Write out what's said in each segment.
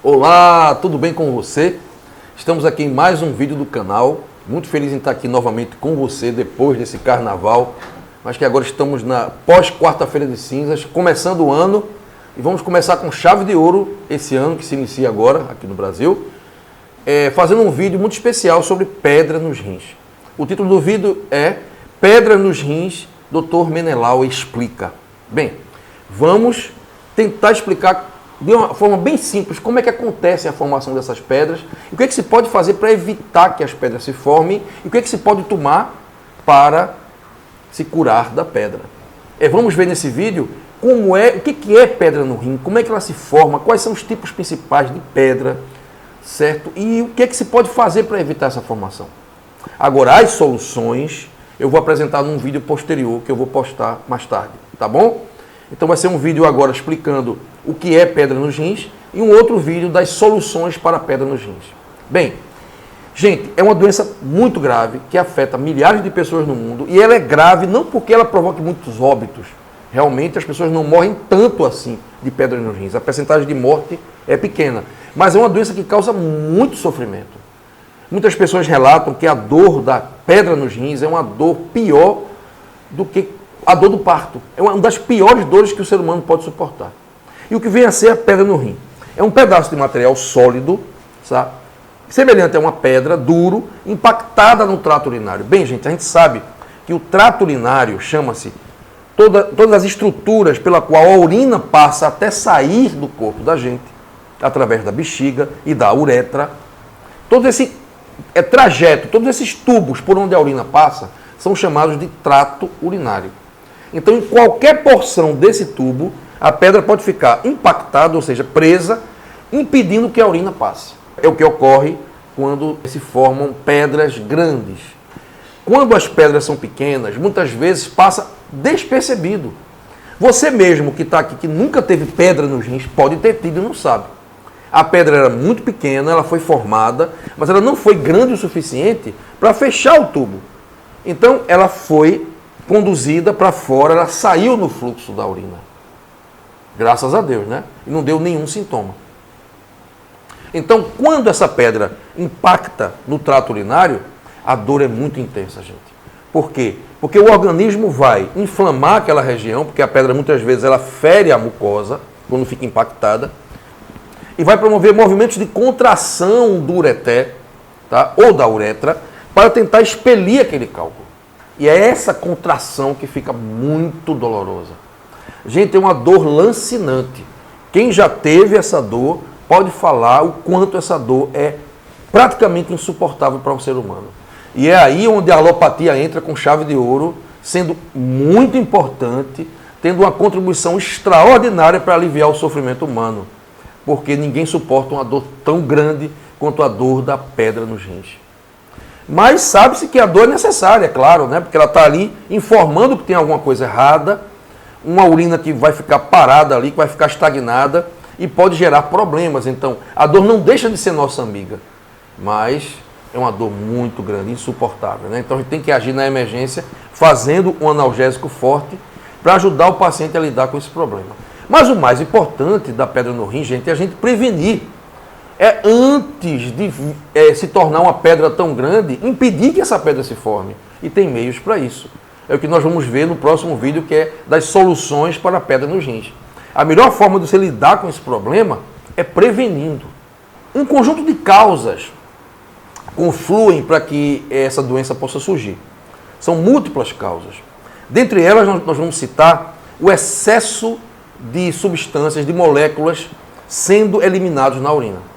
Olá, tudo bem com você? Estamos aqui em mais um vídeo do canal. Muito feliz em estar aqui novamente com você depois desse carnaval. Mas que agora estamos na pós-quarta-feira de cinzas, começando o ano. E vamos começar com chave de ouro esse ano que se inicia agora aqui no Brasil. Fazendo um vídeo muito especial sobre pedra nos rins. O título do vídeo é Pedra nos Rins, Dr. Menelau explica. Bem, vamos tentar explicar de uma forma bem simples como é que acontece a formação dessas pedras e o que é que se pode fazer para evitar que as pedras se formem e o que é que se pode tomar para se curar da pedra. Vamos ver nesse vídeo o que é pedra no rim, como é que ela se forma, quais são os tipos principais de pedra, certo? E o que é que se pode fazer para evitar essa formação. Agora, as soluções eu vou apresentar num vídeo posterior que eu vou postar mais tarde, tá bom? Então vai ser um vídeo agora explicando o que é pedra nos rins e um outro vídeo das soluções para pedra nos rins. Bem, gente, é uma doença muito grave que afeta milhares de pessoas no mundo e ela é grave não porque ela provoque muitos óbitos. Realmente as pessoas não morrem tanto assim de pedra nos rins. A percentagem de morte é pequena, mas é uma doença que causa muito sofrimento. Muitas pessoas relatam que a dor da pedra nos rins é uma dor pior do que a dor do parto. É uma das piores dores que o ser humano pode suportar. E o que vem a ser a pedra no rim? É um pedaço de material sólido, sabe? Semelhante a uma pedra, duro, impactada no trato urinário. Bem, gente, a gente sabe que o trato urinário chama-se todas as estruturas pela qual a urina passa até sair do corpo da gente, através da bexiga e da uretra. Todo esse trajeto, todos esses tubos por onde a urina passa, são chamados de trato urinário. Então, em qualquer porção desse tubo, a pedra pode ficar impactada, ou seja, presa, impedindo que a urina passe. É o que ocorre quando se formam pedras grandes. Quando as pedras são pequenas, muitas vezes passa despercebido. Você mesmo que está aqui, que nunca teve pedra nos rins, pode ter tido e não sabe. A pedra era muito pequena, ela foi formada, mas ela não foi grande o suficiente para fechar o tubo. Então, ela foi conduzida para fora, ela saiu no fluxo da urina. Graças a Deus, né? E não deu nenhum sintoma. Então, quando essa pedra impacta no trato urinário, a dor é muito intensa, gente. Por quê? Porque o organismo vai inflamar aquela região, porque a pedra muitas vezes ela fere a mucosa quando fica impactada, e vai promover movimentos de contração do ureter, tá? Ou da uretra, para tentar expelir aquele cálculo. E é essa contração que fica muito dolorosa. Gente, é uma dor lancinante. Quem já teve essa dor pode falar o quanto essa dor é praticamente insuportável para um ser humano. E é aí onde a alopatia entra com chave de ouro, sendo muito importante, tendo uma contribuição extraordinária para aliviar o sofrimento humano. Porque ninguém suporta uma dor tão grande quanto a dor da pedra nos rins. Mas sabe-se que a dor é necessária, é claro, né? Porque ela está ali informando que tem alguma coisa errada, uma urina que vai ficar parada ali, que vai ficar estagnada e pode gerar problemas. Então, a dor não deixa de ser nossa amiga, mas é uma dor muito grande, insuportável, né? Então, a gente tem que agir na emergência fazendo um analgésico forte para ajudar o paciente a lidar com esse problema. Mas o mais importante da pedra no rim, gente, é a gente prevenir. Antes de se tornar uma pedra tão grande, impedir que essa pedra se forme. E tem meios para isso. É o que nós vamos ver no próximo vídeo, que é das soluções para a pedra nos rins. A melhor forma de você lidar com esse problema é prevenindo. Um conjunto de causas confluem para que essa doença possa surgir. São múltiplas causas. Dentre elas, nós vamos citar o excesso de substâncias, de moléculas sendo eliminados na urina.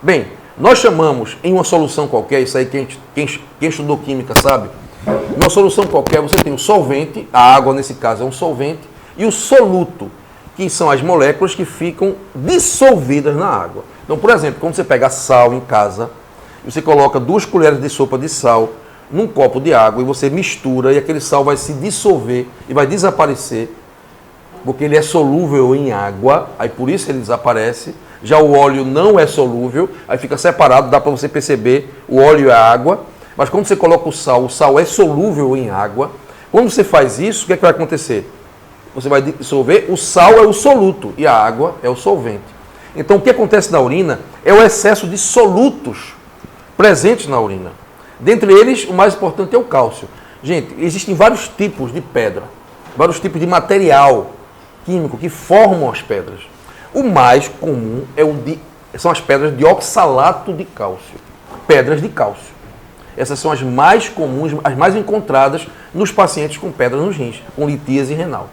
Bem, nós chamamos em uma solução qualquer, isso aí quem estudou química sabe, numa solução qualquer você tem o solvente, a água nesse caso é um solvente, e o soluto, que são as moléculas que ficam dissolvidas na água. Então, por exemplo, quando você pega sal em casa, você coloca 2 colheres de sopa de sal num copo de água e você mistura e aquele sal vai se dissolver e vai desaparecer, porque ele é solúvel em água, aí por isso ele desaparece. Já o óleo não é solúvel, aí fica separado, dá para você perceber o óleo e a água. Mas quando você coloca o sal é solúvel em água. Quando você faz isso, o que é que vai acontecer? Você vai dissolver, o sal é o soluto e a água é o solvente. Então, o que acontece na urina é o excesso de solutos presentes na urina. Dentre eles, o mais importante é o cálcio. Gente, existem vários tipos de pedra, vários tipos de material químico que formam as pedras. O mais comum são as pedras de oxalato de cálcio. Pedras de cálcio. Essas são as mais comuns, as mais encontradas nos pacientes com pedras nos rins, com litíase renal.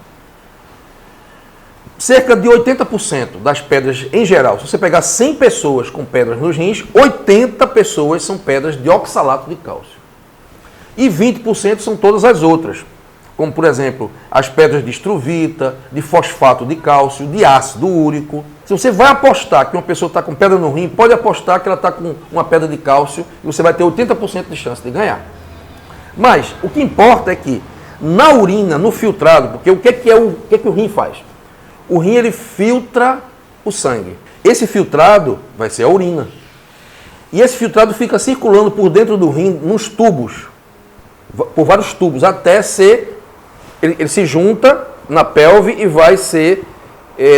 Cerca de 80% das pedras em geral, se você pegar 100 pessoas com pedras nos rins, 80 pessoas são pedras de oxalato de cálcio. E 20% são todas as outras, como por exemplo, as pedras de estruvita, de fosfato de cálcio, de ácido úrico. Se você vai apostar que uma pessoa está com pedra no rim, pode apostar que ela está com uma pedra de cálcio e você vai ter 80% de chance de ganhar. Mas o que importa é que na urina, no filtrado, porque o que o rim faz? O rim ele filtra o sangue. Esse filtrado vai ser a urina. E esse filtrado fica circulando por dentro do rim nos tubos, por vários tubos, até ser... Ele se junta na pelve e vai ser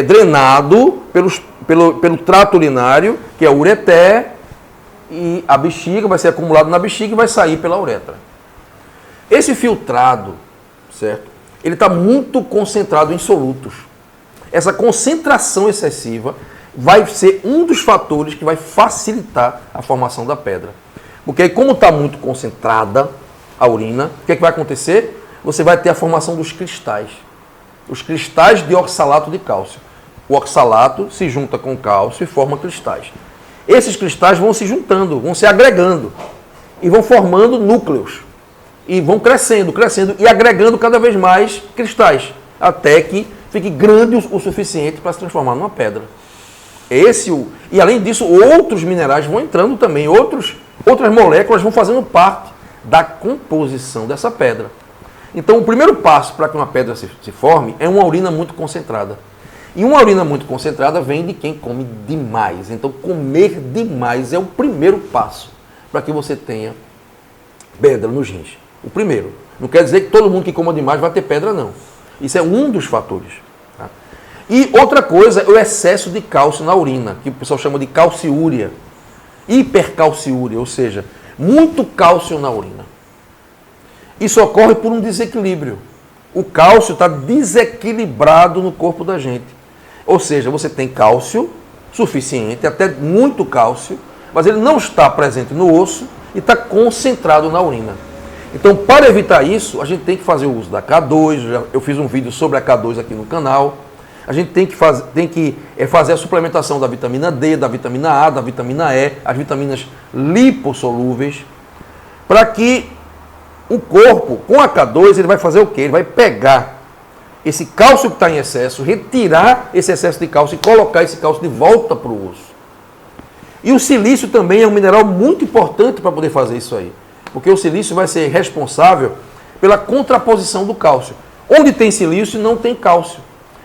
drenado pelo trato urinário, que é o ureter, e a bexiga vai ser acumulado na bexiga e vai sair pela uretra. Esse filtrado, certo? Ele está muito concentrado em solutos. Essa concentração excessiva vai ser um dos fatores que vai facilitar a formação da pedra. Porque aí, como está muito concentrada a urina, o que vai acontecer? Você vai ter a formação dos cristais. Os cristais de oxalato de cálcio. O oxalato se junta com o cálcio e forma cristais. Esses cristais vão se juntando, vão se agregando e vão formando núcleos. E vão crescendo e agregando cada vez mais cristais, até que fique grande o suficiente para se transformar numa pedra. E além disso, outros minerais vão entrando também, outras moléculas vão fazendo parte da composição dessa pedra. Então, o primeiro passo para que uma pedra se forme é uma urina muito concentrada. E uma urina muito concentrada vem de quem come demais. Então, comer demais é o primeiro passo para que você tenha pedra nos rins. O primeiro. Não quer dizer que todo mundo que coma demais vai ter pedra, não. Isso é um dos fatores. Tá? E outra coisa é o excesso de cálcio na urina, que o pessoal chama de calciúria. Hipercalciúria, ou seja, muito cálcio na urina. Isso ocorre por um desequilíbrio. O cálcio está desequilibrado no corpo da gente. Ou seja, você tem cálcio suficiente, até muito cálcio, mas ele não está presente no osso e está concentrado na urina. Então, para evitar isso, a gente tem que fazer o uso da K2. Eu fiz um vídeo sobre a K2 aqui no canal. A gente tem que fazer a suplementação da vitamina D, da vitamina A, da vitamina E, as vitaminas lipossolúveis, para que o corpo, com a K2, ele vai fazer o quê? Ele vai pegar esse cálcio que está em excesso, retirar esse excesso de cálcio e colocar esse cálcio de volta para o osso. E o silício também é um mineral muito importante para poder fazer isso aí. Porque o silício vai ser responsável pela contraposição do cálcio. Onde tem silício, não tem cálcio.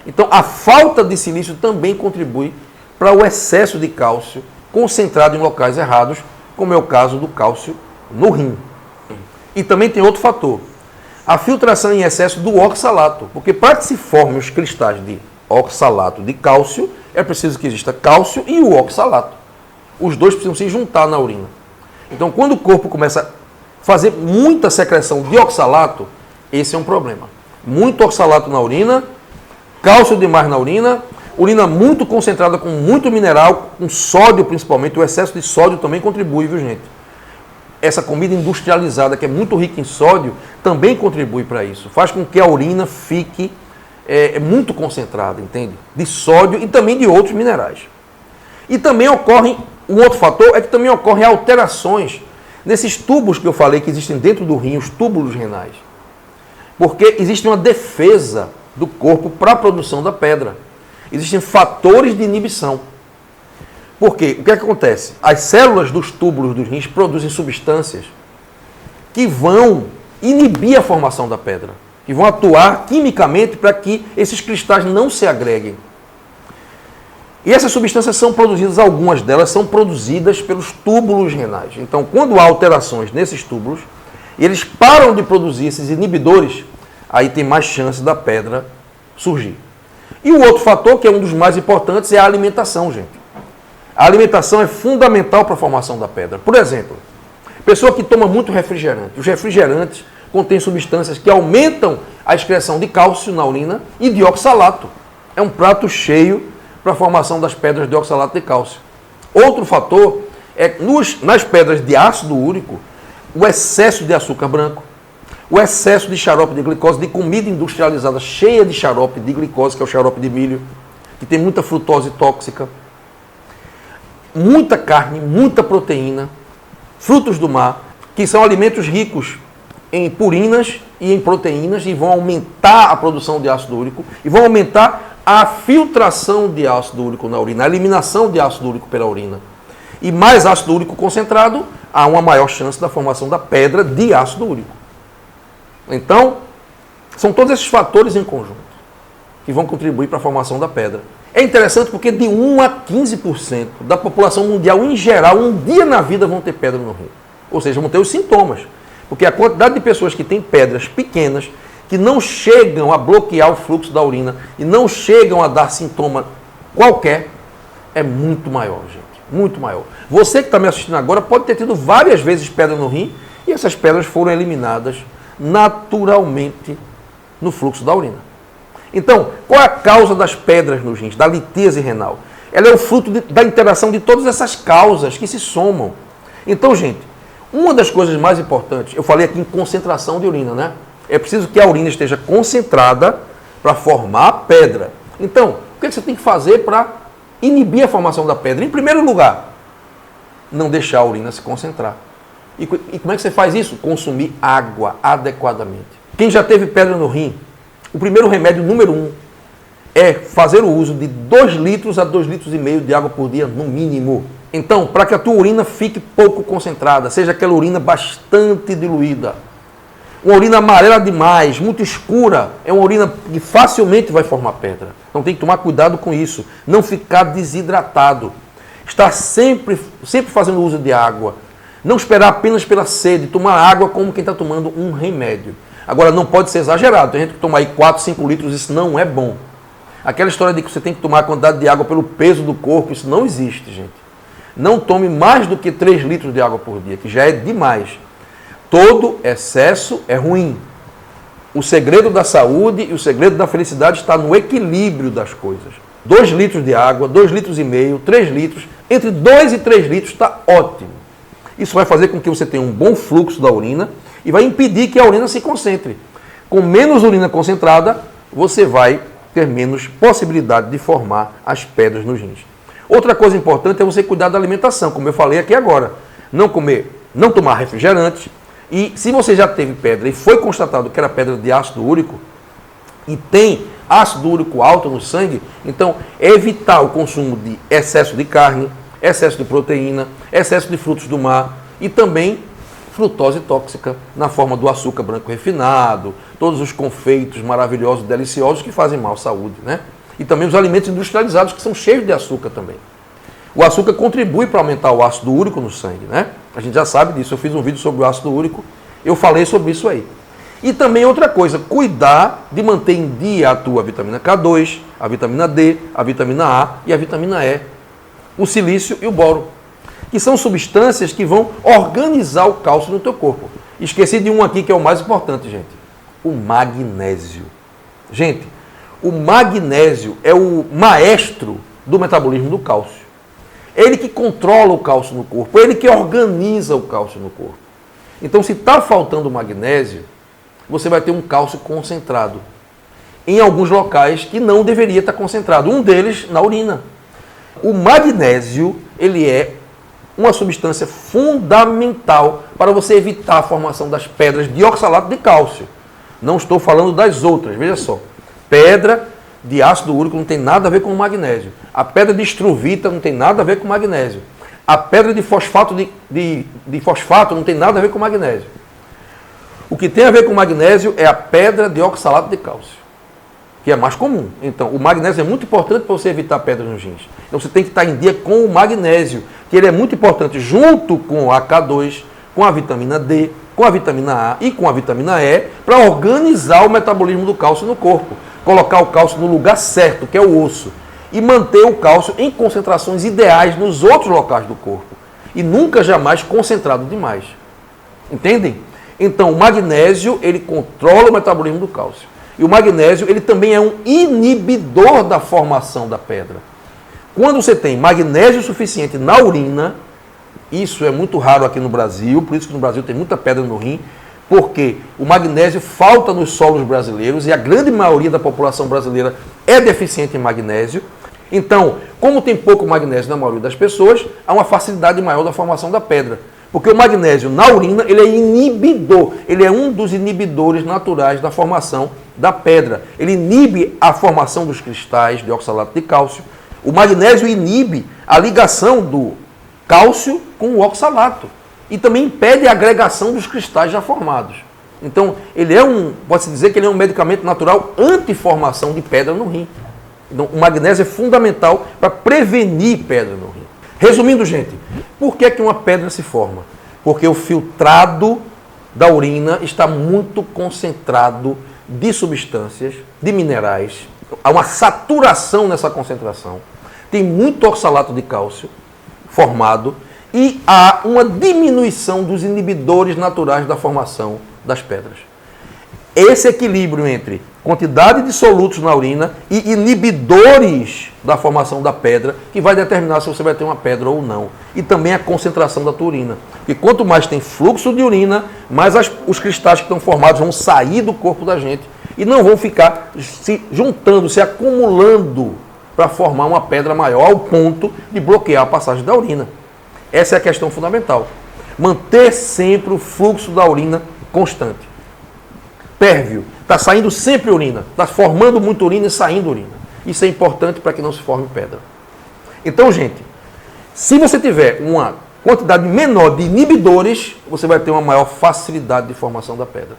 Então, a falta de silício também contribui para o excesso de cálcio concentrado em locais errados, como é o caso do cálcio no rim. E também tem outro fator, a filtração em excesso do oxalato, porque para que se formem os cristais de oxalato de cálcio, é preciso que exista cálcio e o oxalato. Os dois precisam se juntar na urina. Então, quando o corpo começa a fazer muita secreção de oxalato, esse é um problema. Muito oxalato na urina, cálcio demais na urina, urina muito concentrada com muito mineral, com sódio principalmente, o excesso de sódio também contribui, viu gente? Essa comida industrializada, que é muito rica em sódio, também contribui para isso. Faz com que a urina fique muito concentrada, entende? De sódio e também de outros minerais. E também ocorre, um outro fator é que também ocorrem alterações nesses tubos que eu falei que existem dentro do rim, os túbulos renais. Porque existe uma defesa do corpo para a produção da pedra. Existem fatores de inibição. Por quê? O que acontece? As células dos túbulos dos rins produzem substâncias que vão inibir a formação da pedra, que vão atuar quimicamente para que esses cristais não se agreguem. E essas substâncias são produzidas, algumas delas são produzidas pelos túbulos renais. Então, quando há alterações nesses túbulos, e eles param de produzir esses inibidores, aí tem mais chance da pedra surgir. E o outro fator, que é um dos mais importantes, é a alimentação, gente. A alimentação é fundamental para a formação da pedra. Por exemplo, pessoa que toma muito refrigerante. Os refrigerantes contêm substâncias que aumentam a excreção de cálcio na urina e de oxalato. É um prato cheio para a formação das pedras de oxalato de cálcio. Outro fator é nas pedras de ácido úrico, o excesso de açúcar branco, o excesso de xarope de glicose, de comida industrializada cheia de xarope de glicose, que é o xarope de milho, que tem muita frutose tóxica, muita carne, muita proteína, frutos do mar, que são alimentos ricos em purinas e em proteínas e vão aumentar a produção de ácido úrico e vão aumentar a filtração de ácido úrico na urina, a eliminação de ácido úrico pela urina. E mais ácido úrico concentrado, há uma maior chance da formação da pedra de ácido úrico. Então, são todos esses fatores em conjunto que vão contribuir para a formação da pedra. É interessante porque de 1 a 15% da população mundial em geral, um dia na vida vão ter pedra no rim. Ou seja, vão ter os sintomas. Porque a quantidade de pessoas que têm pedras pequenas, que não chegam a bloquear o fluxo da urina e não chegam a dar sintoma qualquer, é muito maior, gente. Muito maior. Você que está me assistindo agora pode ter tido várias vezes pedra no rim e essas pedras foram eliminadas naturalmente no fluxo da urina. Então, qual é a causa das pedras nos rins, da litíase renal? Ela é o fruto da interação de todas essas causas que se somam. Então, gente, uma das coisas mais importantes, eu falei aqui em concentração de urina, né? É preciso que a urina esteja concentrada para formar a pedra. Então, o que você tem que fazer para inibir a formação da pedra? Em primeiro lugar, não deixar a urina se concentrar. E como é que você faz isso? Consumir água adequadamente. Quem já teve pedra no rim, o primeiro remédio, número 1, é fazer o uso de 2 litros a 2,5 litros de água por dia, no mínimo. Então, para que a tua urina fique pouco concentrada, seja aquela urina bastante diluída, uma urina amarela demais, muito escura, é uma urina que facilmente vai formar pedra. Então tem que tomar cuidado com isso, não ficar desidratado. Estar sempre fazendo uso de água. Não esperar apenas pela sede, tomar água como quem está tomando um remédio. Agora, não pode ser exagerado. Tem gente que toma aí 4, 5 litros, isso não é bom. Aquela história de que você tem que tomar a quantidade de água pelo peso do corpo, isso não existe, gente. Não tome mais do que 3 litros de água por dia, que já é demais. Todo excesso é ruim. O segredo da saúde e o segredo da felicidade está no equilíbrio das coisas. 2 litros de água, 2,5 litros, 3 litros, entre 2 e 3 litros está ótimo. Isso vai fazer com que você tenha um bom fluxo da urina e vai impedir que a urina se concentre. Com menos urina concentrada, você vai ter menos possibilidade de formar as pedras nos rins. Outra coisa importante é você cuidar da alimentação, como eu falei aqui agora. Não tomar refrigerante. E se você já teve pedra e foi constatado que era pedra de ácido úrico e tem ácido úrico alto no sangue, então evitar o consumo de excesso de carne, excesso de proteína, excesso de frutos do mar e também frutose tóxica na forma do açúcar branco refinado, todos os confeitos maravilhosos, deliciosos que fazem mal à saúde, né? E também os alimentos industrializados que são cheios de açúcar também. O açúcar contribui para aumentar o ácido úrico no sangue, né? A gente já sabe disso, eu fiz um vídeo sobre o ácido úrico, eu falei sobre isso aí. E também outra coisa, cuidar de manter em dia a tua vitamina K2, a vitamina D, a vitamina A e a vitamina E, o silício e o boro, que são substâncias que vão organizar o cálcio no teu corpo. Esqueci de um aqui que é o mais importante, gente, o magnésio. Gente, o magnésio é o maestro do metabolismo do cálcio. Ele que controla o cálcio no corpo, ele que organiza o cálcio no corpo. Então, se está faltando magnésio, você vai ter um cálcio concentrado em alguns locais que não deveria estar concentrado. Um deles na urina. O magnésio, ele é uma substância fundamental para você evitar a formação das pedras de oxalato de cálcio. Não estou falando das outras, veja só. Pedra de ácido úrico não tem nada a ver com o magnésio. A pedra de estruvita não tem nada a ver com o magnésio. A pedra de fosfato de fosfato não tem nada a ver com o magnésio. O que tem a ver com o magnésio é a pedra de oxalato de cálcio, que é mais comum. Então, o magnésio é muito importante para você evitar pedras nos rins. Então, você tem que estar em dia com o magnésio, que ele é muito importante junto com a K2, com a vitamina D, com a vitamina A e com a vitamina E, para organizar o metabolismo do cálcio no corpo. Colocar o cálcio no lugar certo, que é o osso. e manter o cálcio em concentrações ideais nos outros locais do corpo. E nunca jamais concentrado demais. Entendem? Então, o magnésio, ele controla o metabolismo do cálcio. E o magnésio, ele também é um inibidor da formação da pedra. Quando você tem magnésio suficiente na urina, isso é muito raro aqui no Brasil, por isso que no Brasil tem muita pedra no rim, porque o magnésio falta nos solos brasileiros e a grande maioria da população brasileira é deficiente em magnésio. Então, como tem pouco magnésio na maioria das pessoas, há uma facilidade maior da formação da pedra. Porque o magnésio na urina, ele é inibidor, ele é um dos inibidores naturais da formação da pedra. Ele inibe a formação dos cristais de oxalato de cálcio. O magnésio inibe a ligação do cálcio com o oxalato. E também impede a agregação dos cristais já formados. Então, ele é pode-se dizer que ele é um medicamento natural anti-formação de pedra no rim. Então, o magnésio é fundamental para prevenir pedra no rim. Resumindo, gente, por que uma pedra se forma? Porque o filtrado da urina está muito concentrado de substâncias, de minerais. Há uma saturação nessa concentração. Tem muito oxalato de cálcio formado e há uma diminuição dos inibidores naturais da formação das pedras. Esse equilíbrio entre quantidade de solutos na urina e inibidores da formação da pedra que vai determinar se você vai ter uma pedra ou não. E também a concentração da tua urina. Porque quanto mais tem fluxo de urina, mais os cristais que estão formados vão sair do corpo da gente e não vão ficar se juntando, se acumulando para formar uma pedra maior ao ponto de bloquear a passagem da urina. Essa é a questão fundamental. Manter sempre o fluxo da urina constante. Pérvio, está saindo sempre urina, está formando muita urina e saindo urina. Isso é importante para que não se forme pedra. Então, gente, se você tiver uma quantidade menor de inibidores, você vai ter uma maior facilidade de formação da pedra.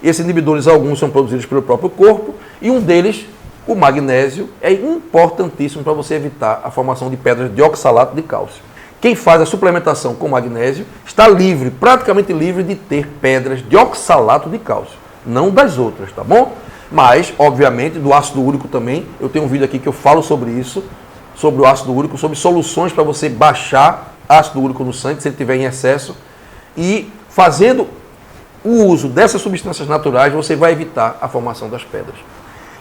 Esses inibidores, alguns são produzidos pelo próprio corpo, e um deles, o magnésio, é importantíssimo para você evitar a formação de pedras de oxalato de cálcio. Quem faz a suplementação com magnésio está livre, praticamente livre de ter pedras de oxalato de cálcio. Não das outras, tá bom? Mas, obviamente, do ácido úrico também. Eu tenho um vídeo aqui que eu falo sobre isso, sobre o ácido úrico, sobre soluções para você baixar ácido úrico no sangue, se ele tiver em excesso. E fazendo o uso dessas substâncias naturais, você vai evitar a formação das pedras.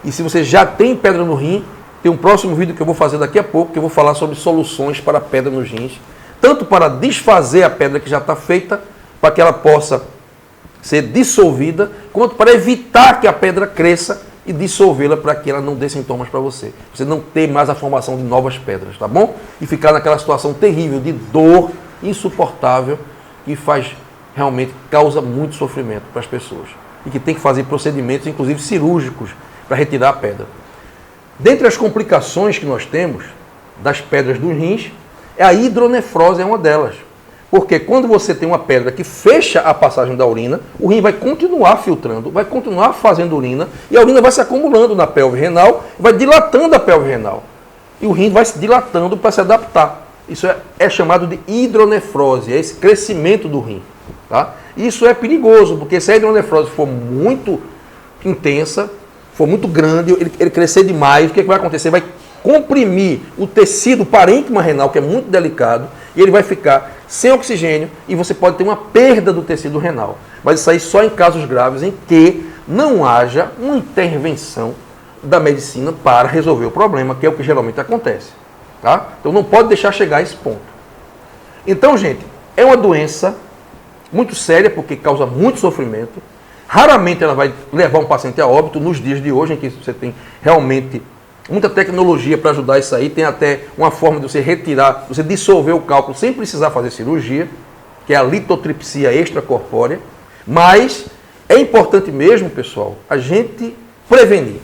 E se você já tem pedra no rim, tem um próximo vídeo que eu vou fazer daqui a pouco, que eu vou falar sobre soluções para pedra nos rins, tanto para desfazer a pedra que já está feita, para que ela possa ser dissolvida, quanto para evitar que a pedra cresça e dissolvê-la para que ela não dê sintomas para você. Você não ter mais a formação de novas pedras, tá bom? E ficar naquela situação terrível de dor insuportável que realmente causa muito sofrimento para as pessoas. E que tem que fazer procedimentos, inclusive cirúrgicos, para retirar a pedra. Dentre as complicações que nós temos das pedras dos rins, a hidronefrose é uma delas. Porque quando você tem uma pedra que fecha a passagem da urina, o rim vai continuar filtrando, vai continuar fazendo urina, e a urina vai se acumulando na pelve renal, vai dilatando a pelve renal. E o rim vai se dilatando para se adaptar. Isso é chamado de hidronefrose, é esse crescimento do rim. Tá? Isso é perigoso, porque se a hidronefrose for muito intensa, for muito grande, ele crescer demais, o que vai acontecer? Vai comprimir o tecido parênquima renal, que é muito delicado, e ele vai ficar sem oxigênio e você pode ter uma perda do tecido renal. Mas isso aí só em casos graves em que não haja uma intervenção da medicina para resolver o problema, que é o que geralmente acontece. Tá? Então não pode deixar chegar a esse ponto. Então, gente, é uma doença muito séria porque causa muito sofrimento. Raramente ela vai levar um paciente a óbito nos dias de hoje, em que você tem realmente muita tecnologia para ajudar isso aí. Tem até uma forma de você retirar, você dissolver o cálculo sem precisar fazer cirurgia, que é a litotripsia extracorpórea. Mas é importante mesmo, pessoal, a gente prevenir.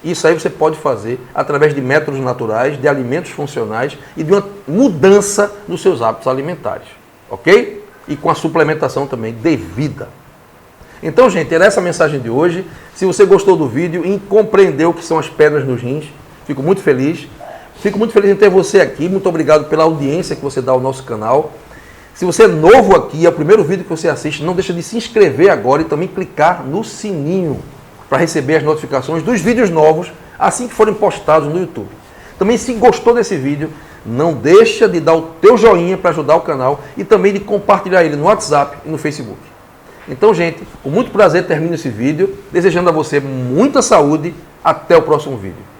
Isso aí você pode fazer através de métodos naturais, de alimentos funcionais e de uma mudança nos seus hábitos alimentares. Ok? E com a suplementação também devida. Então, gente, era essa a mensagem de hoje. Se você gostou do vídeo e compreendeu o que são as pedras nos rins, fico muito feliz. Fico muito feliz em ter você aqui. Muito obrigado pela audiência que você dá ao nosso canal. Se você é novo aqui, é o primeiro vídeo que você assiste, não deixa de se inscrever agora e também clicar no sininho para receber as notificações dos vídeos novos assim que forem postados no YouTube. Também, se gostou desse vídeo, não deixa de dar o teu joinha para ajudar o canal e também de compartilhar ele no WhatsApp e no Facebook. Então, gente, com muito prazer termino esse vídeo, desejando a você muita saúde. Até o próximo vídeo.